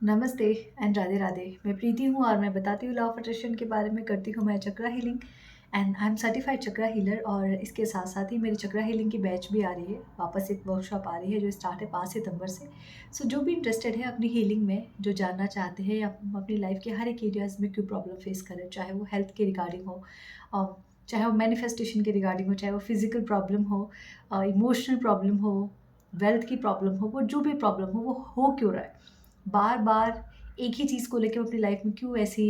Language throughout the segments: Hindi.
नमस्ते एंड राधे राधे। मैं प्रीति हूँ और मैं बताती हूँ लॉ ऑफ अट्रैक्शन के बारे में, करती हूँ मैं chakra healing and I am certified chakra healer. और इसके साथ साथ ही मेरी चक्रा हीलिंग की बैच भी आ रही है, वापस एक वर्कशॉप आ रही है जो स्टार्ट है 5 सितंबर से। सो जो भी इंटरेस्टेड है अपनी हीलिंग में, जो जानना चाहते हैं या अपनी लाइफ के हर एक एरियाज़ में क्यों प्रॉब्लम फेस करें, चाहे वो हेल्थ के रिगार्डिंग हो, चाहे वो मैनिफेस्टेशन के रिगार्डिंग हो, चाहे वो फिजिकल प्रॉब्लम हो, इमोशनल प्रॉब्लम हो, वेल्थ की प्रॉब्लम हो, वो जो भी प्रॉब्लम हो क्यों रहा है, बार बार एक ही चीज़ को लेके अपनी लाइफ में क्यों ऐसी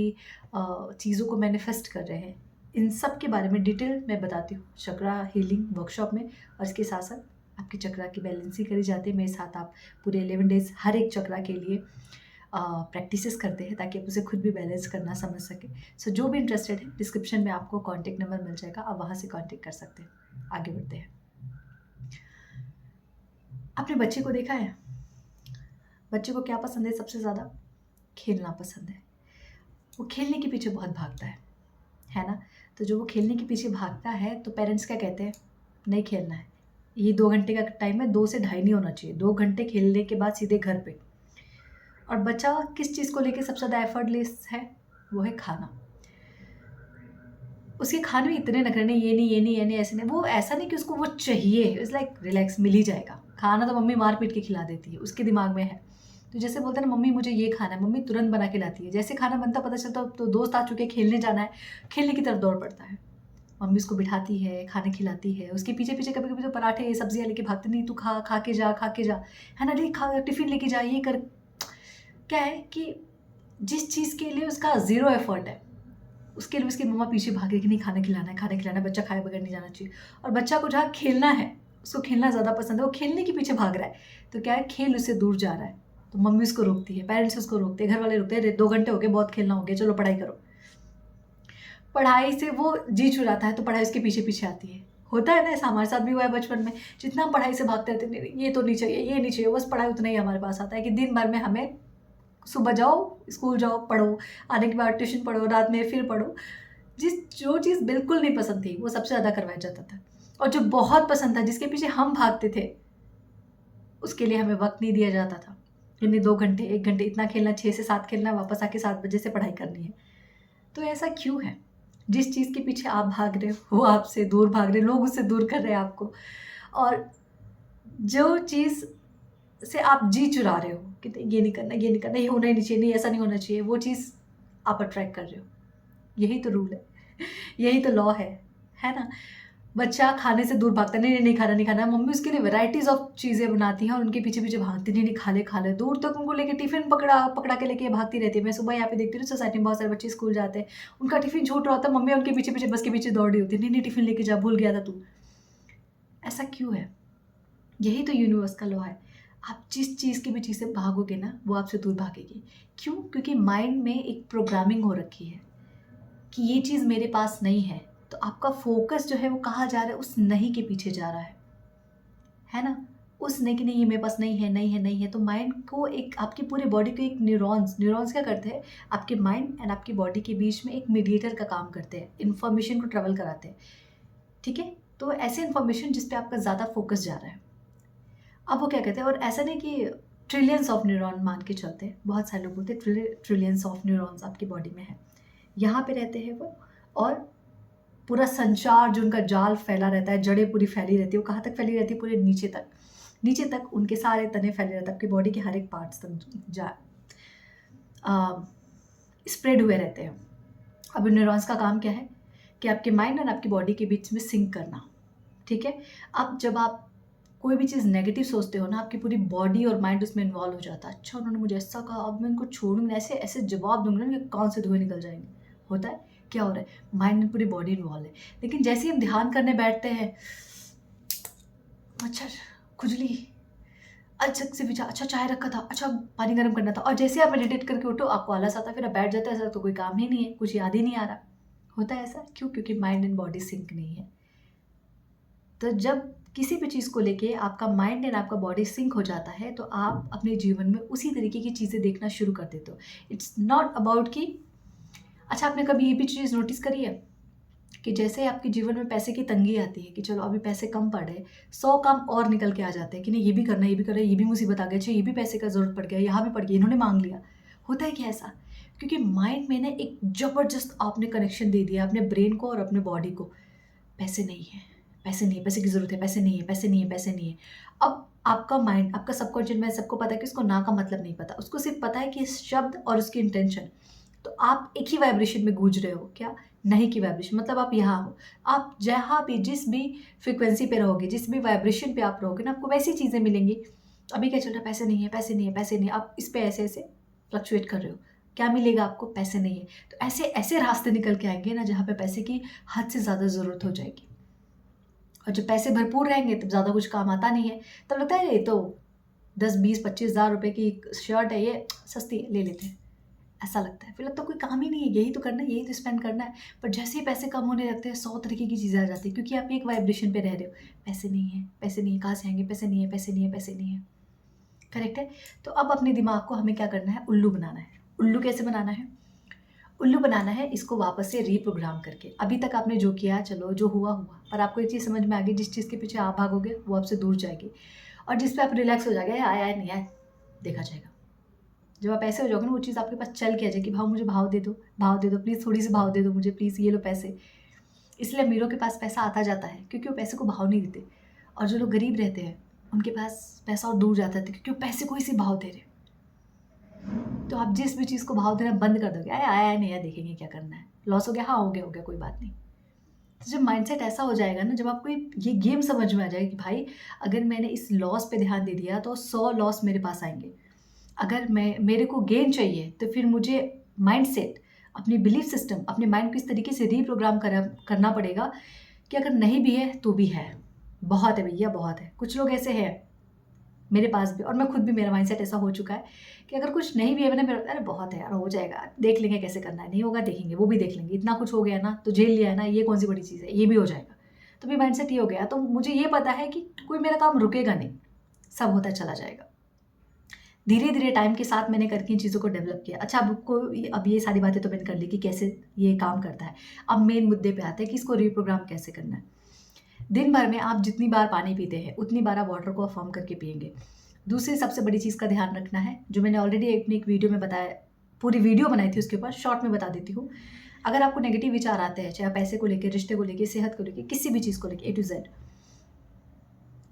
चीज़ों को मैनिफेस्ट कर रहे हैं, इन सब के बारे में डिटेल मैं बताती हूँ चक्रा हीलिंग वर्कशॉप में। और इसके साथ साथ आपकी चक्रा की बैलेंसिंग करी जाती है। मेरे साथ आप पूरे 11 डेज हर एक चक्रा के लिए प्रैक्टिसेस करते हैं ताकि आप उसे खुद भी बैलेंस करना समझ सके। सो जो भी इंटरेस्टेड है, डिस्क्रिप्शन में आपको कॉन्टेक्ट नंबर मिल जाएगा, आप वहाँ से कॉन्टेक्ट कर सकते हैं। आगे बढ़ते हैं। आपने बच्चे को देखा है? बच्चे को क्या पसंद है सबसे ज़्यादा? खेलना पसंद है। वो खेलने के पीछे बहुत भागता है ना? तो जो वो खेलने के पीछे भागता है तो पेरेंट्स क्या कहते हैं? नहीं खेलना है, ये 2 घंटे का टाइम है, 2 से ढाई नहीं होना चाहिए, 2 घंटे खेलने के बाद सीधे घर पे। और बच्चा किस चीज़ को लेके सबसे ज़्यादा एफर्टलेस है? वो है खाना। उसके खाने में इतने नखरे नहीं, ये नहीं, ये नहीं, ये नहीं, ऐसे नहीं। वो ऐसा नहीं कि उसको वो चाहिए, इट्स लाइक रिलैक्स, मिल ही जाएगा। खाना तो मम्मी मार-पीट के खिला देती है, उसके दिमाग में है। तो जैसे बोलता है ना, मम्मी मुझे ये खाना है, मम्मी तुरंत बना के लाती है। जैसे खाना बनता पता चलता तो दोस्त आ चुके हैं, खेलने जाना है, खेलने की तरफ दौड़ पड़ता है। मम्मी उसको बिठाती है, खाना खिलाती है, उसके पीछे-पीछे कभी-कभी तो पराठे, सब्जियाँ लेके भागते, नहीं तू खा, खा के जा, खा के जा, है ना? नहीं खा, टिफ़िन लेके जा, ये कर। क्या है कि जिस चीज़ के लिए उसका ज़ीरो एफर्ट है, उसके लिए उसकी मम्मा पीछे भाग रही है कि नहीं खाना खिलाना है, बच्चा खाए बगैर नहीं जाना चाहिए। और बच्चा को जहाँ खेलना है, उसको खेलना ज़्यादा पसंद है, वो खेलने के पीछे भाग रहा है। तो क्या है, खेल उससे दूर जा रहा है, तो मम्मी उसको रोकती है, पेरेंट्स उसको रोकते हैं, घर वाले रोकते हैं, अरे 2 घंटे हो गए, बहुत खेलना हो गया, चलो पढ़ाई करो। पढ़ाई से वो जी चुराता है तो पढ़ाई उसके पीछे-पीछे आती है। होता है ना, ऐसा हमारे साथ भी हुआ है बचपन में। जितना हम पढ़ाई से भागते रहते थे, नहीं ये तो नहीं चाहिए, ये नहीं चाहिए, बस पढ़ाई उतना ही हमारे पास आता है कि दिन भर में हमें सुबह जाओ, स्कूल जाओ, पढ़ो, आने के बाद ट्यूशन पढ़ो, रात में फिर पढ़ो। जो चीज़ बिल्कुल नहीं पसंद थी, वो सबसे ज़्यादा करवाया जाता था। और जो बहुत पसंद था, जिसके पीछे हम भागते थे, उसके लिए हमें वक़्त नहीं दिया जाता था। कि नहीं 2 घंटे, 1 घंटे इतना खेलना, 6 से 7 खेलना, वापस आके 7 बजे से पढ़ाई करनी है। तो ऐसा क्यों है? जिस चीज़ के पीछे आप भाग रहे हो, वो आपसे दूर भाग रहे हैं, लोग उससे दूर कर रहे हैं आपको। और जो चीज़ से आप जी चुरा रहे हो कि नहीं ये नहीं करना, ये नहीं करना, ये होना ही नहीं चाहिए, नहीं ऐसा नहीं होना चाहिए, वो चीज़ आप अट्रैक्ट कर रहे हो। यही तो रूल है, यही तो लॉ है ना? बच्चा खाने से दूर भागता है, नहीं, नहीं, नहीं खाना, नहीं खाना। मम्मी उसके लिए वैराइटीज़ ऑफ चीज़ें बनाती हैं और उनके पीछे-पीछे भागती, नहीं, नहीं, खा ले। दूर तक उनको लेके टिफ़िन पकड़ा पकड़ा के लेके भागती रहती है। मैं सुबह यहाँ पे देखती हूँ ना, सोसाइटी में बहुत सारे बच्चे स्कूल जाते हैं, उनका टिफ़िन छूट रहा होता है, मम्मी उनके पीछे-पीछे बस के पीछे दौड़ रही होती है, नहीं, नहीं, टिफ़िन लेके जा, भूल गया था तू। ऐसा क्यों है? यही तो यूनिवर्स का लॉ है। आप जिस चीज़ के भी पीछे भागोगे ना, वो आपसे दूर भागेगी। क्यों? क्योंकि माइंड में एक प्रोग्रामिंग हो रखी है कि ये चीज़ मेरे पास नहीं है, तो आपका फ़ोकस जो है वो कहाँ जा रहा है? उस नहीं के पीछे जा रहा है ना? उस नहीं कि नहीं ये मेरे पास नहीं है, नहीं है, नहीं है, तो माइंड को एक, आपकी पूरी बॉडी को एक न्यूरॉन्स क्या करते हैं? आपके माइंड एंड आपकी बॉडी के बीच में एक मीडिएटर का काम करते हैं, इन्फॉर्मेशन को ट्रैवल कराते हैं, ठीक है? तो ऐसे इन्फॉर्मेशन जिस पे आपका ज़्यादा फ़ोकस जा रहा है। अब वो क्या कहते हैं, और ऐसा नहीं कि ट्रिलियंस ऑफ न्यूरॉन मान के चलते हैं, बहुत सारे लोग बोलते हैं ट्रिलियंस ऑफ न्यूरॉन्स आपकी बॉडी में है। यहाँ पे रहते हैं वो, और पूरा संचार जो उनका जाल फैला रहता है, जड़ें पूरी फैली रहती है, वो कहाँ तक फैली रहती है? पूरे नीचे तक। नीचे तक उनके सारे तने फैले रहते हैं, आपकी बॉडी के हर एक पार्ट्स तक जा स्प्रेड हुए रहते हैं। अब न्यूरॉन्स का काम क्या है कि आपके माइंड और आपकी बॉडी के बीच में सिंक करना, ठीक है? अब जब आप कोई भी चीज़ नेगेटिव सोचते हो ना, आपकी पूरी बॉडी और माइंड उसमें इन्वॉल्व हो जाता है। अच्छा उन्होंने मुझे ऐसा कहा, अब मैं इनको छोड़ूँगी ना, ऐसे जवाब दूँगी ना कि कान से धुएँ निकल जाएँगे। होता है? क्या हो रहा है? माइंड में पूरी बॉडी इन्वॉल्व है। लेकिन जैसे ही हम ध्यान करने बैठते हैं, अच्छा खुजली, अचानक से विचार, अच्छा चाय रखा था, अच्छा पानी गर्म करना था, और जैसे आप मेडिटेट करके उठो, आपको आलस आता है, फिर आप बैठ जाते हैं, ऐसा तो कोई काम ही नहीं है, कुछ याद ही नहीं आ रहा। होता है ऐसा? क्यों? क्योंकि माइंड एंड बॉडी सिंक नहीं है। तो जब किसी भी चीज़ को लेके आपका माइंड एंड आपका बॉडी सिंक हो जाता है, तो आप अपने जीवन में उसी तरीके की चीज़ें देखना शुरू कर देते हो। इट्स नॉट अबाउट कि, अच्छा आपने कभी ये भी चीज़ नोटिस करी है कि जैसे आपके जीवन में पैसे की तंगी आती है कि चलो अभी पैसे कम पड़ रहे हैं, 100 काम और निकल के आ जाते हैं कि नहीं ये भी करना है, ये भी करना है, ये भी मुसीबत आ गई, अच्छा ये भी पैसे का ज़रूरत पड़ गया, यहाँ भी पड़ गया, इन्होंने माँग लिया। होता है क्या ऐसा? क्योंकि माइंड में ना एक ज़बरदस्त आपने कनेक्शन दे दिया अपने ब्रेन को और अपने बॉडी को, पैसे नहीं है, पैसे नहीं है, पैसे की ज़रूरत है, पैसे नहीं है, पैसे नहीं है, पैसे नहीं है। अब आपका माइंड, आपका सबकॉन्शियस माइंड सबको पता है कि उसको ना का मतलब नहीं पता। उसको सिर्फ़ पता है कि इस शब्द और उसकी इंटेंशन। तो आप एक ही वाइब्रेशन में गूँज रहे हो, क्या? नहीं की वाइब्रेशन, मतलब आप यहाँ हो। आप जहाँ भी जिस भी फ्रीक्वेंसी पे रहोगे, जिस भी वाइब्रेशन पे आप रहोगे ना, आपको वैसी चीज़ें मिलेंगी। अभी क्या चल रहा है? पैसे नहीं है, पैसे नहीं है, पैसे नहीं है। आप इस पे ऐसे-ऐसे फ्लक्चुएट कर रहे हो। क्या मिलेगा आपको? पैसे नहीं है। तो ऐसे ऐसे रास्ते निकल के आएँगे ना जहाँ पे पैसे की हद से ज़्यादा ज़रूरत हो जाएगी। और जब पैसे भरपूर रहेंगे तब ज़्यादा कुछ काम आता नहीं है। तब लगता है ये तो 10, 20, 25 हज़ार रुपए की शर्ट है, ये सस्ती है, ले लेते हैं। ऐसा लगता है। फिर लगता है कोई काम ही नहीं है, यही तो करना है, यही तो स्पेंड करना है। पर जैसे ही पैसे कम होने लगते हैं 100 तरीके की चीज़ें आ जाती हैं, क्योंकि आप एक वाइब्रेशन पे रह रहे हो। पैसे नहीं है, पैसे नहीं है, कहाँ से आएँगे? पैसे नहीं है, पैसे नहीं है, पैसे नहीं है। करेक्ट है? तो अब अपने दिमाग को हमें क्या करना है? उल्लू बनाना है। उल्लू कैसे बनाना है? उल्लू बनाना है इसको वापस से रीप्रोग्राम करके। अभी तक आपने जो किया चलो, जो हुआ हुआ, पर आपको एक चीज़ समझ में आ गई, जिस चीज़ के पीछे आप भागोगे वो आपसे दूर जाएगी, और जिस पे आप रिलैक्स हो जाओगे, आया नहीं आया, देखा जाएगा। जब आप ऐसे हो जाओगे ना, वो चीज़ आपके पास चल के आ जाएगी, भाव मुझे भाव दे दो प्लीज़, थोड़ी सी भाव दे दो मुझे प्लीज़, ये लो पैसे। इसलिए अमीरों के पास पैसा आता जाता है क्योंकि वो पैसे को भाव नहीं देते, और जो लोग गरीब रहते हैं उनके पास पैसा और दूर जाता है क्योंकि वो पैसे को ही सिर्फ भाव दे रहे हैं। तो आप जिस भी चीज़ को भाव देना बंद कर दोगे, आया आया नहीं आया, देखेंगे क्या करना है, लॉस हो गया, हाँ हो गया कोई बात नहीं। तो जब माइंडसेट ऐसा हो जाएगा ना, जब आपको ये गेम समझ में आ जाएगा कि भाई अगर मैंने इस लॉस पे ध्यान दे दिया तो 100 लॉस मेरे पास आएंगे। अगर मेरे को गेन चाहिए तो फिर मुझे माइंडसेट, अपनी बिलीफ सिस्टम, अपने माइंड को इस तरीके से रीप्रोग्राम करना पड़ेगा कि अगर नहीं भी है तो भी है, बहुत है भैया, बहुत है। कुछ लोग ऐसे हैं, मेरे पास भी, और मैं खुद भी, मेरा माइंडसेट ऐसा हो चुका है कि अगर कुछ नहीं भी है ना, मेरा अरे बहुत है यार, हो जाएगा, देख लेंगे कैसे करना है, नहीं होगा देखेंगे, वो भी देख लेंगे, इतना कुछ हो गया ना तो झेल लिया है ना, ये कौन सी बड़ी चीज़ है, ये भी हो जाएगा। तो मेरा माइंडसेट ये हो गया, तो मुझे ये पता है कि कोई मेरा काम रुकेगा नहीं, सब होता चला जाएगा। धीरे धीरे टाइम के साथ मैंने करके इन चीज़ों को डेवलप किया। अच्छा, अब ये सारी बातें तो मैंने कर ली कि कैसे ये काम करता है। अब मेन मुद्दे पे आते हैं कि इसको रीप्रोग्राम कैसे करना है। दिन भर में आप जितनी बार पानी पीते हैं उतनी बार आप वाटर को अफर्म करके पिएंगे। दूसरी सबसे बड़ी चीज़ का ध्यान रखना है, जो मैंने ऑलरेडी अपनी एक वीडियो में बताया, पूरी वीडियो बनाई थी उसके ऊपर, शॉर्ट में बता देती हूँ। अगर आपको नेगेटिव विचार आते हैं, चाहे पैसे को लेके, रिश्ते को लेके, सेहत को लेके, किसी भी चीज़ को लेके, A to Z,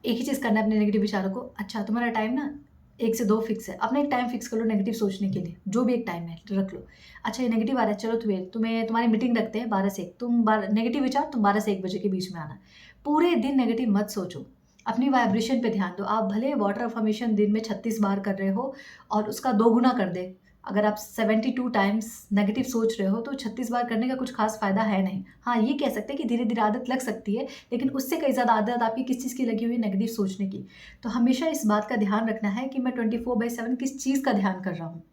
एक ही चीज़ करना है अपने नेगेटिव विचारों को। अच्छा, तुम्हारा टाइम ना 1 से 2 फिक्स है, अपना एक टाइम फिक्स कर लो नेगेटिव सोचने के लिए, जो भी एक टाइम है रख लो। अच्छा, ये नेगेटिव आ रहा है, चलो तुम्हारी मीटिंग रखते हैं 12 से 1, नेगेटिव विचार तुम 12 से 1 बजे के बीच में आना। पूरे दिन नेगेटिव मत सोचो, अपनी वाइब्रेशन पे ध्यान दो। आप भले वाटर अफर्मेशन दिन में 36 बार कर रहे हो और उसका 2 गुना कर दे, अगर आप 72 टाइम्स नेगेटिव सोच रहे हो तो 36 बार करने का कुछ खास फ़ायदा है नहीं। हाँ, ये कह सकते हैं कि धीरे-धीरे आदत लग सकती है, लेकिन उससे कई ज़्यादा आदत आपकी किस चीज़ की लगी हुई है? नेगेटिव सोचने की। तो हमेशा इस बात का ध्यान रखना है कि मैं 24/7 किस चीज़ का ध्यान कर रहा हूँ।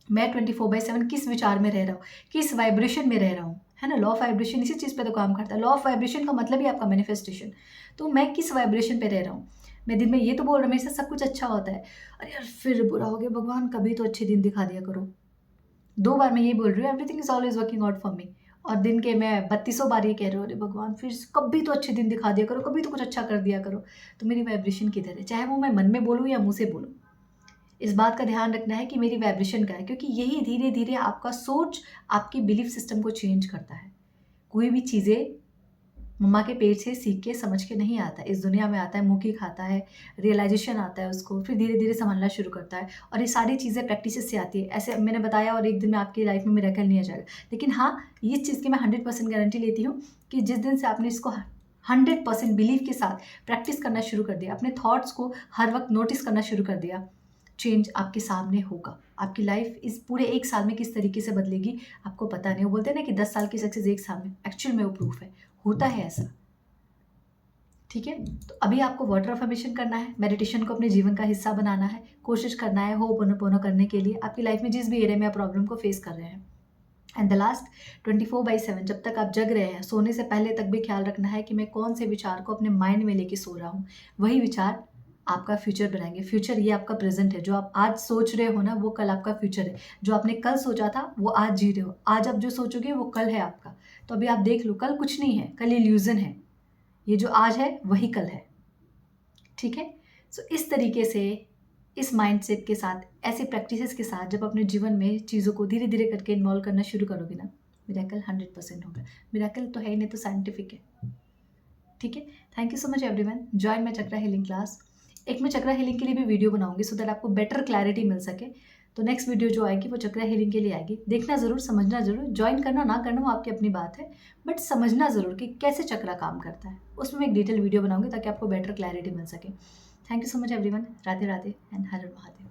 मैं 24/7 किस विचार में रह रहा हूँ, किस वाइब्रेशन में रह रहा हूँ, है ना? लॉ ऑफ वाइब्रेशन इसी चीज़ पे तो काम करता है। लॉ ऑफ वाइब्रेशन का मतलब ही आपका मैनिफेस्टेशन। तो मैं किस वाइब्रेशन पे रह रहा हूँ? मैं दिन में ये तो बोल रहा हूँ मेरे साथ सब कुछ अच्छा होता है। अरे यार, फिर बुरा हो गया, भगवान कभी तो अच्छे दिन दिखा दिया करो। 2 बार मैं ये बोल रही हूँ, everything is always working out for me, और दिन के मैं 3200 बार ये कह रही हूँ, अरे भगवान फिर कभी तो अच्छे दिन दिखा दिया करो, कभी तो कुछ अच्छा कर दिया करो। तो मेरी वाइब्रेशन किधर है? चाहे वो मैं मन में बोलूँ या मुँह से बोलूँ। इस बात का ध्यान रखना है कि मेरी वाइब्रेशन क्या है, क्योंकि यही धीरे-धीरे आपका सोच, आपकी बिलीफ सिस्टम को चेंज करता है। कोई भी चीज़ें मम्मा के पेट से सीख के समझ के नहीं आता है, इस दुनिया में आता है, मुँह की खाता है, रियलाइज़ेशन आता है उसको, फिर धीरे-धीरे समझना शुरू करता है, और ये सारी चीज़ें प्रैक्टिसेस से आती है। ऐसे मैंने बताया, और एक दिन में आपकी लाइफ में मिरेकल नहीं आ जाएगा। लेकिन हाँ, इस चीज़ की मैं 100% गारंटी लेती हूँ कि जिस दिन से आपने इसको 100% बिलीव के साथ प्रैक्टिस करना शुरू कर दिया, अपने थॉट्स को हर वक़्त नोटिस करना शुरू कर दिया, चेंज आपके सामने होगा। आपकी लाइफ इस पूरे 1 साल में किस तरीके से बदलेगी आपको पता नहीं। वो बोलते हैं ना कि 10 साल की सक्सेस 1 साल में, एक्चुअल में वो प्रूफ है, होता है ऐसा। ठीक है? तो अभी आपको वाटर अफर्मेशन करना है, मेडिटेशन को अपने जीवन का हिस्सा बनाना है, कोशिश करना है हो'ओपोनोपोनो करने के लिए, आपकी लाइफ में जिस भी एरिया में आप प्रॉब्लम को फेस कर रहे हैं। एंड द लास्ट 24/7 जब तक आप जग रहे हैं, सोने से पहले तक भी ख्याल रखना है कि मैं कौन से विचार को अपने माइंड में लेके सो रहा हूँ। वही विचार आपका फ्यूचर बनाएँगे। फ्यूचर ये आपका प्रेज़ेंट है, जो आप आज सोच रहे हो ना, वो कल आपका फ्यूचर है। जो आपने कल सोचा था, वो आज जी रहे हो। आज आप जो सोचोगे, वो कल है आपका। तो अभी आप देख लो, कल कुछ नहीं है, कल इल्यूज़न है। ये जो आज है, वही कल है। ठीक है? सो इस तरीके से इस माइंडसेट के साथ, ऐसे प्रैक्टिसेस के साथ जब अपने जीवन में चीज़ों को धीरे धीरे करके इन्वॉल्व करना शुरू करोगे ना, मिरेकल 100% होगा। मिरेकल तो है ही नहीं तो साइंटिफिक है। ठीक है, thank you so much everyone. Join my chakra healing class. एक मैं चक्रा हीलिंग के लिए भी वीडियो बनाऊंगी सो दैट आपको बेटर क्लैरिटी मिल सके। तो नेक्स्ट वीडियो जो आएगी वो चक्रा हीलिंग के लिए आएगी। देखना ज़रूर, समझना ज़रूर, ज्वाइन करना ना करना वो आपकी अपनी बात है, बट समझना ज़रूर कि कैसे चक्रा काम करता है। उसमें मैं एक डिटेल वीडियो बनाऊंगी ताकि आपको बेटर क्लैरिटी मिल सके। Thank you so much everyone. Radhe Radhe and her her Mahadev.